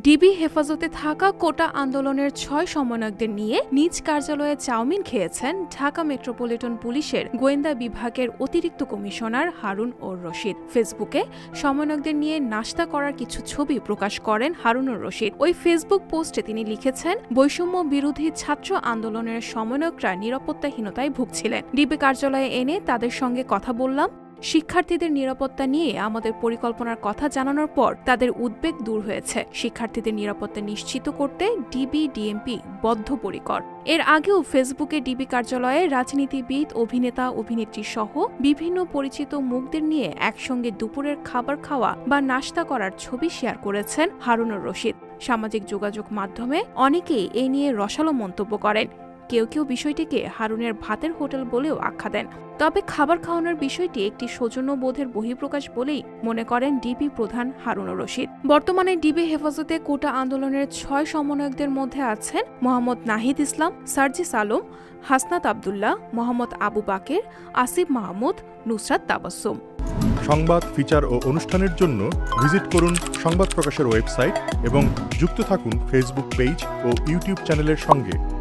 DB হেফাজতে থাকা কোটা আন্দোলনের ৬ সমন্বয়কদের নিয়ে নিজ কার্যালয়ে চাউমিন খেয়েছেন ঢাকা মেট্রোপলিটন পুলিশের গোয়েন্দা বিভাগের অতিরিক্ত কমিশনার হারুন-উর রশিদ। ফেসবুকে সমন্বয়কদের নিয়ে নাশতা করার কিছু ছবি প্রকাশ করেন হারুন-উর রশিদ। ওই ফেসবুক পোস্টে তিনি লিখেছেন, বৈষম্য বিরোধী ছাত্র আন্দোলনের সমন্বয়করা নিরাপত্তাহীনতায় ভুগছিলেন। ডিবি কার্যালয়ে এনে তাদের সঙ্গে কথা বললাম। শিক্ষার্থীদের নিরাপত্তা নিয়ে আমাদের পরিকল্পনার কথা জানানোর পর তাদের উদ্বেগ দূর হয়েছে। শিক্ষার্থীদের নিরাপত্তা নিশ্চিত করতে ডিবি-ডিএমপি বদ্ধপরিকর। এর আগেও ফেসবুকে ডিবি কার্যালয়ে রাজনীতিবিদ, অভিনেতা, অভিনেত্রী সহ বিভিন্ন পরিচিত মুখদের নিয়ে একসঙ্গে দুপুরের খাবার খাওয়া বা নাশতা করার ছবি শেয়ার করেছেন হারুন-উর রশিদ। সামাজিক যোগাযোগ মাধ্যমে অনেকেই এ নিয়ে রসালো মন্তব্য করেন। কেউ কেউ বিষয়টিকে হারুনের ভাতের হোটেল বলেও আখ্যা দেন। তবে খাবার খাওয়ানোর বিষয়টি একটি সৌজন্যবোধের বহিঃপ্রকাশ বলেই মনে করেন ডিবি প্রধান হারুন-উর রশিদ। বর্তমানে ডিবি হেফাজতে কোটা আন্দোলনের ৬ সমন্বয়কদের মধ্যে আছেন মোহাম্মদ নাহিদ ইসলাম, সার্জিস আলম, হাসনাত আবদুল্লাহ, মোহাম্মদ আবু বাকের, আসিফ মাহমুদ, নুসরাত তাবাসসুম। সংবাদ, ফিচার ও অনুষ্ঠানের জন্য ভিজিট করুন সংবাদ প্রকাশের ওয়েবসাইট এবং যুক্ত থাকুন ফেসবুক পেজ ও ইউটিউব চ্যানেলের সঙ্গে।